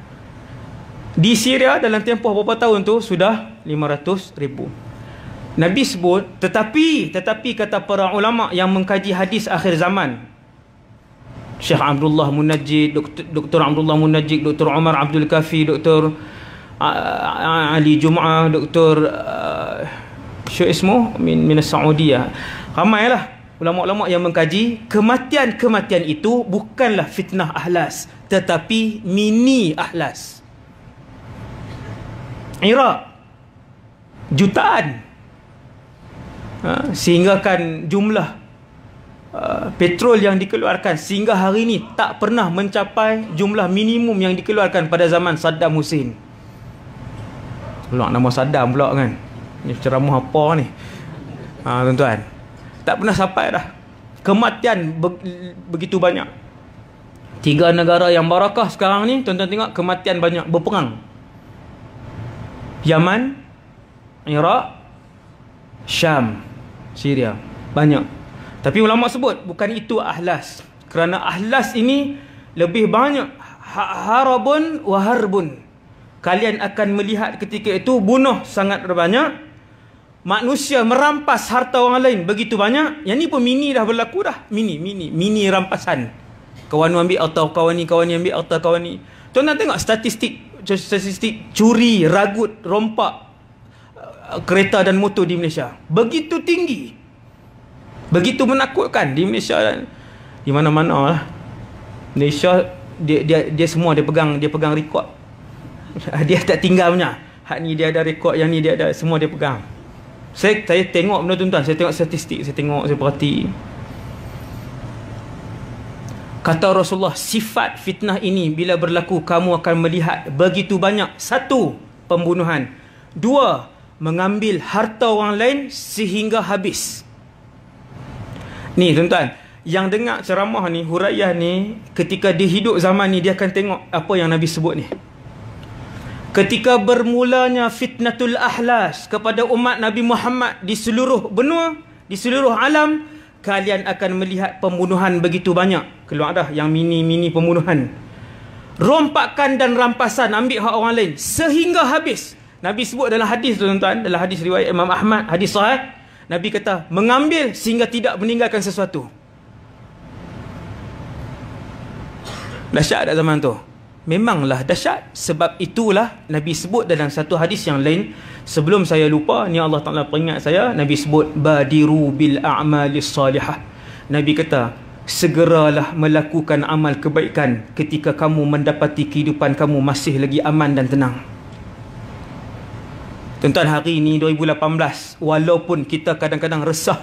Di Syria dalam tempoh beberapa tahun tu sudah 500,000. Nabi sebut, tetapi kata para ulama yang mengkaji hadis akhir zaman, Syekh Abdullah Munajjid, Dr. Abdullah Munajjid, Dr. Umar Abdul Kafi, Dr. Ali Jum'ah, Dr. Syekh Ismu min Saudiyah. Ramailah ulama-ulama yang mengkaji kematian itu bukanlah fitnah Ahlas, tetapi mini Ahlas. Iraq jutaan, sehinggakan jumlah petrol yang dikeluarkan sehingga hari ini tak pernah mencapai jumlah minimum yang dikeluarkan pada zaman Saddam Hussein. Pula nama Saddam pula kan, ni ceramah apa ni, tuan-tuan, tak pernah sampai dah. Kematian begitu banyak. 3 negara yang barakah sekarang ni, tuan-tuan tengok kematian banyak, berperang. Yaman, Iraq, Syam, Syria, banyak. Tapi ulama sebut bukan itu ahlas, kerana ahlas ini lebih banyak harabun wa harbun. Kalian akan melihat ketika itu bunuh sangat banyak, manusia merampas harta orang lain begitu banyak. Yang ni pun mini dah berlaku dah, mini rampasan. Kawan ambil harta kawan ni ambil harta kawan ni. Tuan-tuan tengok statistik curi, ragut, rompak kereta dan motor di Malaysia begitu tinggi, begitu menakutkan di Malaysia dan di mana-mana lah. Malaysia dia semua dia pegang rekod. Dia tak tinggal punya. Hak ni dia ada rekod, yang ni dia ada, semua dia pegang. Saya tengok benda tuan-tuan, saya tengok statistik, saya perhati. Kata Rasulullah, sifat fitnah ini bila berlaku kamu akan melihat begitu banyak. 1, pembunuhan. 2, mengambil harta orang lain sehingga habis. Ni tuan-tuan, yang dengar ceramah ni, huraiah ni, ketika dia hidup zaman ni, dia akan tengok apa yang Nabi sebut ni. Ketika bermulanya fitnatul ahlas kepada umat Nabi Muhammad di seluruh benua, di seluruh alam, kalian akan melihat pembunuhan begitu banyak. Keluar dah yang mini pembunuhan. Rompakan dan rampasan, ambil hak orang lain sehingga habis. Nabi sebut dalam hadis tuan-tuan, dalam hadis riwayat Imam Ahmad, hadis sahih, Nabi kata mengambil sehingga tidak meninggalkan sesuatu. Dahsyat tak zaman tu? Memanglah dahsyat. Sebab itulah Nabi sebut dalam satu hadis yang lain, sebelum saya lupa, ni Allah Ta'ala peringat saya, Nabi sebut badiru bil a'malis salihah. Nabi kata segeralah melakukan amal kebaikan ketika kamu mendapati kehidupan kamu masih lagi aman dan tenang. Tuan-tuan, hari ini 2018, walaupun kita kadang-kadang resah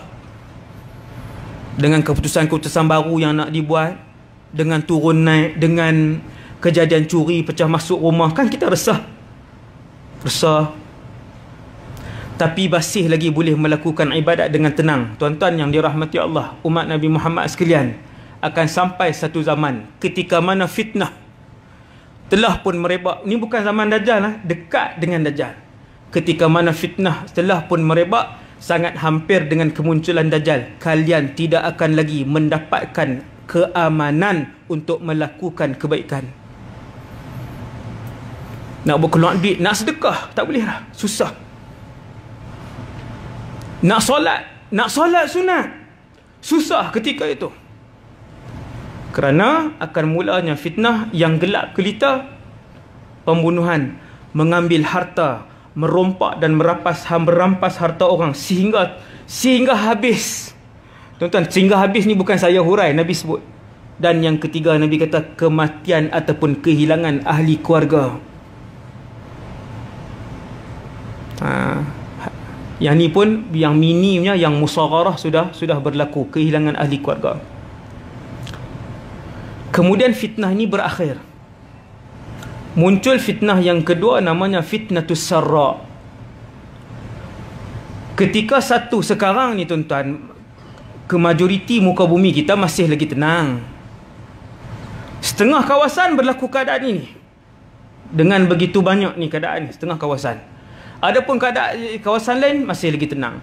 dengan keputusan-keputusan baru yang nak dibuat, dengan turun naik, dengan kejadian curi, pecah masuk rumah, kan kita resah. Tapi masih lagi boleh melakukan ibadat dengan tenang. Tuan-tuan yang dirahmati Allah, umat Nabi Muhammad sekalian, akan sampai satu zaman ketika mana fitnah telah pun merebak. Ni bukan zaman Dajjal lah, dekat dengan Dajjal. Ketika mana fitnah telah pun merebak, sangat hampir dengan kemunculan Dajjal, kalian tidak akan lagi mendapatkan keamanan untuk melakukan kebaikan. Nak berkeluar duit, nak sedekah, tak boleh lah, susah. Nak solat sunat, susah ketika itu. Kerana akan mulanya fitnah yang gelap gelita, pembunuhan, mengambil harta, merompak dan merampas harta orang sehingga habis. Tuan-tuan, sehingga habis ni bukan saya hurai, Nabi sebut. Dan yang ketiga, Nabi kata kematian ataupun kehilangan ahli keluarga. Yang ni pun, yang minimnya, yang musagharah sudah berlaku, kehilangan ahli keluarga. Kemudian fitnah ini berakhir. Muncul fitnah yang kedua, namanya fitnatus sarra. Ketika satu sekarang ni tuan-tuan, ke majoriti muka bumi kita masih lagi tenang. Setengah kawasan berlaku keadaan ini. Dengan begitu banyak ni keadaan ni, setengah kawasan. Adapun kawasan lain masih lagi tenang.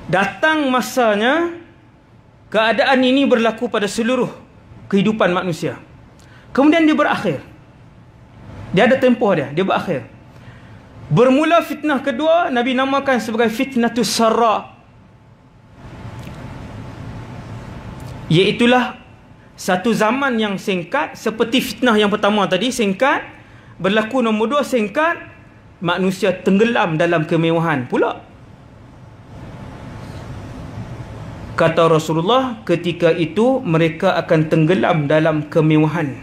Datang masanya keadaan ini berlaku pada seluruh kehidupan manusia. Kemudian dia berakhir. Dia ada tempoh dia berakhir. Bermula fitnah kedua, Nabi namakan sebagai fitnatus sarra. Iaitulah satu zaman yang singkat, seperti fitnah yang pertama tadi, singkat. Berlaku nombor 2, singkat. Manusia tenggelam dalam kemewahan pula. Kata Rasulullah, ketika itu mereka akan tenggelam dalam kemewahan.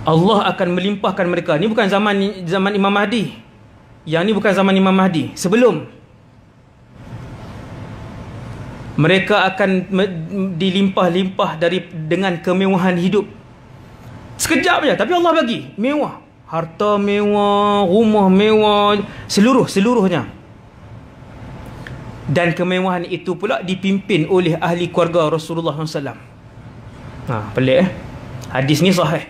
Allah akan melimpahkan mereka. Ni bukan zaman Imam Mahdi. Yang ni bukan zaman Imam Mahdi. Sebelum mereka akan dilimpah-limpah dengan kemewahan hidup. Sekejap je, tapi Allah bagi mewah. Harta mewah, rumah mewah, seluruhnya. Dan kemewahan itu pula dipimpin oleh ahli keluarga Rasulullah SAW. Pelik Hadis ni sahih.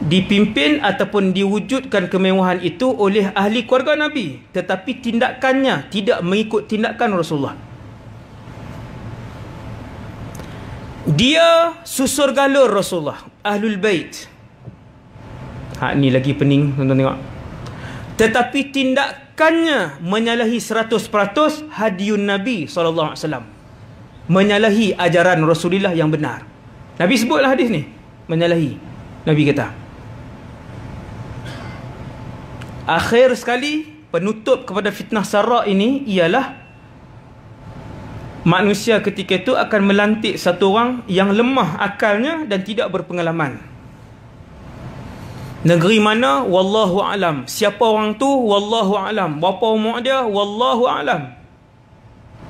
Dipimpin ataupun diwujudkan kemewahan itu oleh ahli keluarga Nabi, tetapi tindakannya tidak mengikut tindakan Rasulullah. Dia susur galur Rasulullah, Ahlul Bait. Ni lagi pening, tuan-tuan tengok. Tetapi tindakannya menyalahi 100% hadiun Nabi SAW. Menyalahi ajaran Rasulullah yang benar. Nabi sebutlah hadis ni, menyalahi. Nabi kata, akhir sekali penutup kepada fitnah Sarra ini ialah manusia ketika itu akan melantik satu orang yang lemah akalnya dan tidak berpengalaman. Negeri mana? Wallahu alam. Siapa orang tu? Wallahu alam. Berapa umur dia? Wallahu alam.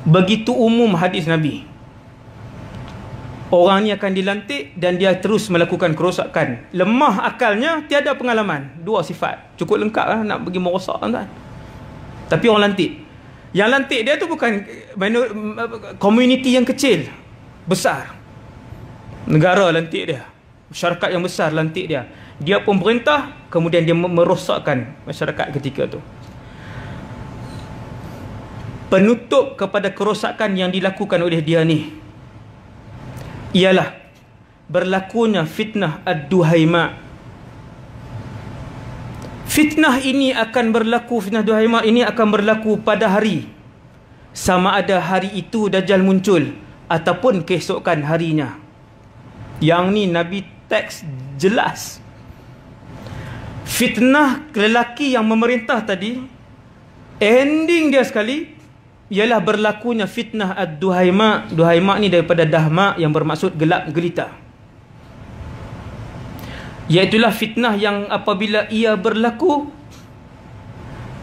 Begitu umum hadis Nabi. Orang ni akan dilantik dan dia terus melakukan kerosakan. Lemah akalnya, tiada pengalaman. Dua sifat. Cukup lengkap lah nak pergi merosak, kan? Tapi orang lantik. Yang lantik dia tu bukan komuniti yang kecil, besar. Negara lantik dia. Masyarakat yang besar lantik dia. Dia pemerintah, kemudian dia merosakkan masyarakat ketika tu. Penutup kepada kerosakan yang dilakukan oleh dia ni ialah berlakunya fitnah Ad-Duhaima. Fitnah ini akan berlaku, fitnah Duhaima ini akan berlaku pada hari, sama ada hari itu Dajjal muncul ataupun keesokan harinya. Yang ni Nabi teks jelas. Fitnah lelaki yang memerintah tadi, ending dia sekali ialah berlakunya fitnah Ad-Duhaima. Duhaima ni daripada dahma yang bermaksud gelap gelita. Iaitulah fitnah yang apabila ia berlaku,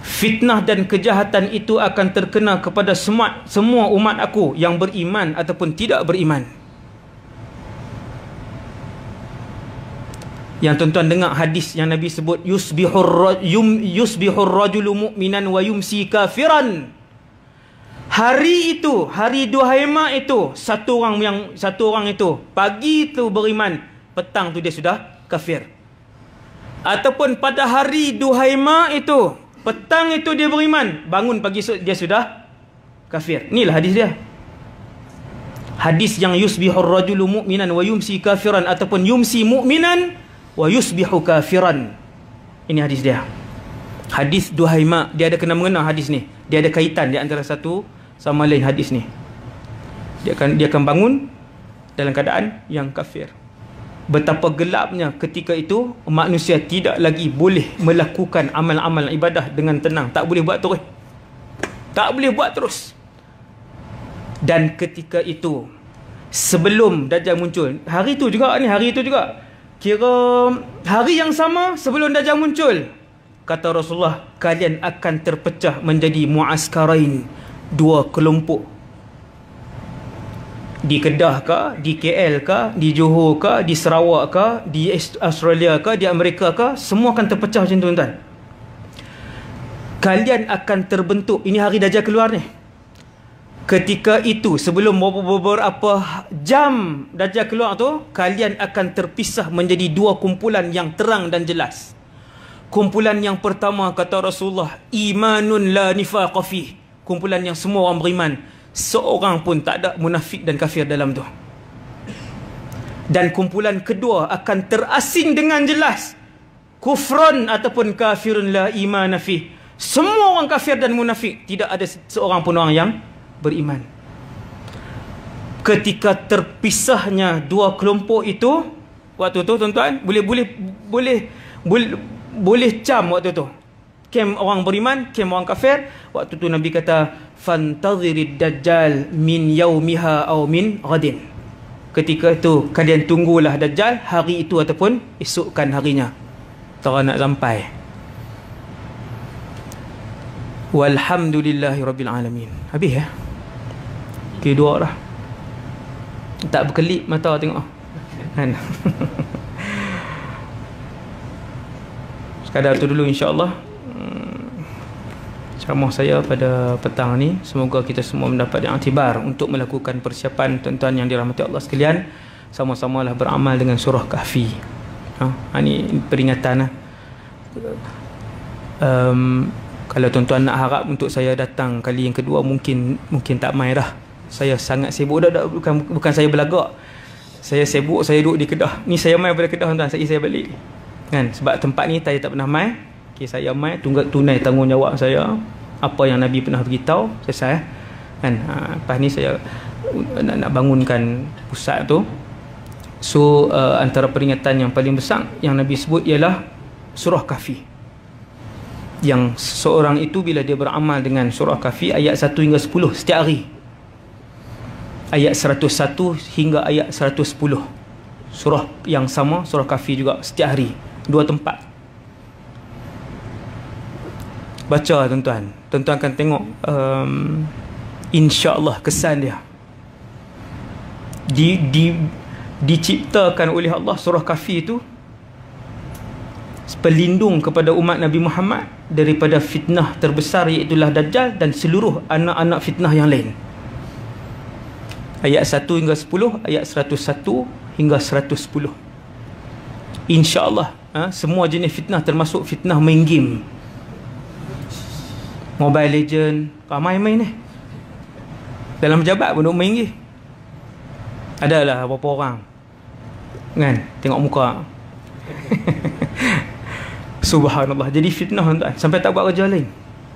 fitnah dan kejahatan itu akan terkena kepada semua umat aku yang beriman ataupun tidak beriman. Yang tuan-tuan dengar hadis yang Nabi sebut, yusbihur rajulu mu'minan wa yumsi kafiran. Hari itu, hari Duhaima itu, satu orang itu pagi itu beriman, petang tu dia sudah kafir. Ataupun pada hari Duhaima itu, petang itu dia beriman, bangun pagi dia sudah kafir. Inilah hadis dia. Hadis yang yusbihur rajulu mu'minan wa yumsi kafiran, ataupun yumsi mu'minan wa yusbihu kafiran. Ini hadis dia. Hadis Duhaima, dia ada kena-mengena hadis ni. Dia ada kaitan di antara satu sama lain hadis ni. Dia akan bangun dalam keadaan yang kafir. Betapa gelapnya ketika itu, manusia tidak lagi boleh melakukan amal-amal ibadah dengan tenang. Tak boleh buat terus. Tak boleh buat terus. Dan ketika itu, sebelum Dajjal muncul, hari itu juga, kira hari yang sama sebelum Dajjal muncul, kata Rasulullah, kalian akan terpecah menjadi muaskarain, dua kelompok. Di Kedah ke, di KL ke, di Johor ke, di Sarawak ke, di Australia ke, di Amerika ke, semua akan terpecah macam tu, tuan-tuan. Kalian akan terbentuk, ini hari Dajjal keluar ni. Ketika itu, sebelum beberapa jam Dajjal keluar tu, kalian akan terpisah menjadi dua kumpulan yang terang dan jelas. Kumpulan yang pertama, kata Rasulullah, imanun la nifaqa fih. Kumpulan yang semua orang beriman, seorang pun tak ada munafik dan kafir dalam tu. Dan kumpulan kedua akan terasing dengan jelas, kufrun ataupun kafirun la imana fih. Semua orang kafir dan munafik, tidak ada seorang pun orang yang beriman. Ketika terpisahnya dua kelompok itu, waktu tu tuan-tuan, boleh cam waktu tu. Kem orang beriman, kem orang kafir. Waktu tu Nabi kata, fantadhirid dajjal min yaumiha aw min ghadin. ketika itu kalian tunggulah Dajjal hari itu ataupun esokkan harinya. Tak nak sampai. Walhamdulillahi rabbil alamin. Habis ya? Okay, dua dah. Tak berkelip mata tengok kan. Sekadar tu dulu insya-Allah ceramah saya pada petang ni. Semoga kita semua mendapat iktibar untuk melakukan persiapan tuan-tuan yang dirahmati Allah sekalian. Sama-samalah beramal dengan surah Kahfi. Ini peringatan. Kalau tuan-tuan nak harap untuk saya datang kali yang kedua, mungkin tak mai dah. Saya sangat sibuk dah, bukan saya belagak. Saya sibuk, saya duduk di Kedah. Ni saya mai pada Kedah tuan, saya balik. Kan sebab tempat ni saya tak pernah mai. Okey, saya mai tunai tanggungjawab saya. Apa yang Nabi pernah beritahu, selesai. Kan lepas ni saya nak bangunkan pusat tu. So antara peringatan yang paling besar yang Nabi sebut ialah surah Kahfi. Yang seorang itu bila dia beramal dengan surah Kahfi ayat 1 hingga 10 setiap hari, ayat 101 hingga ayat 110, surah yang sama, surah Kahfi juga setiap hari, 2 tempat. Baca tuan-tuan akan tengok insya-Allah kesan dia diciptakan oleh Allah. Surah Kahfi itu pelindung kepada umat Nabi Muhammad daripada fitnah terbesar, iaitulah Dajjal dan seluruh anak-anak fitnah yang lain. Ayat 1 hingga 10, ayat 101 hingga 110. InsyaAllah semua jenis fitnah, termasuk fitnah main game, Mobile Legend, ramai main ni. Dalam pejabat pun main game. Adalah beberapa orang kan tengok muka. Subhanallah. Jadi fitnah tuan, sampai tak buat kerja lain,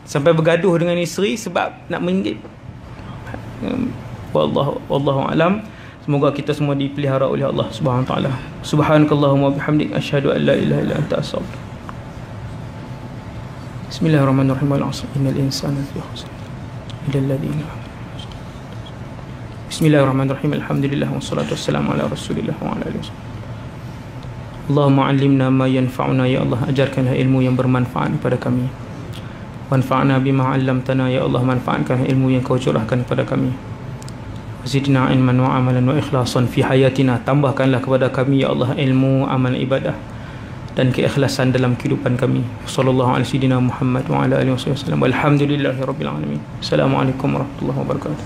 sampai bergaduh dengan isteri sebab nak main game. Wallahu alam. Semoga kita semua dipelihara oleh Allah Subhanahu wa taala. Subhanakallahumma bihamdik asyhadu an la ilaha illa anta astaghfiruka. Bismillahirrahmanirrahim. Al-'asr innal insana lafi khusr illa alladhina. Bismillahirrahmanirrahim. Alhamdulillah wassalatu wassalamu ala Rasulillah wa ala alihi wasallam. Allahumma 'allimna ma yanfa'una, ya Allah ajarkanlah ilmu yang bermanfaat kepada kami. Wanfa'na bima 'allamtana, ya Allah manfaatkanlah ilmu yang kau curahkan kepada kami. Zidna ilman wa amalan wa ikhlasan fi hayatina, tambahkanlah kepada kami ya Allah ilmu, amal, ibadah dan keikhlasan dalam kehidupan kami. Sallallahu alaihi wasallam Muhammad wa ala alihi wasallam. Walhamdulillahirabbil alamin. Assalamualaikum warahmatullahi wabarakatuh.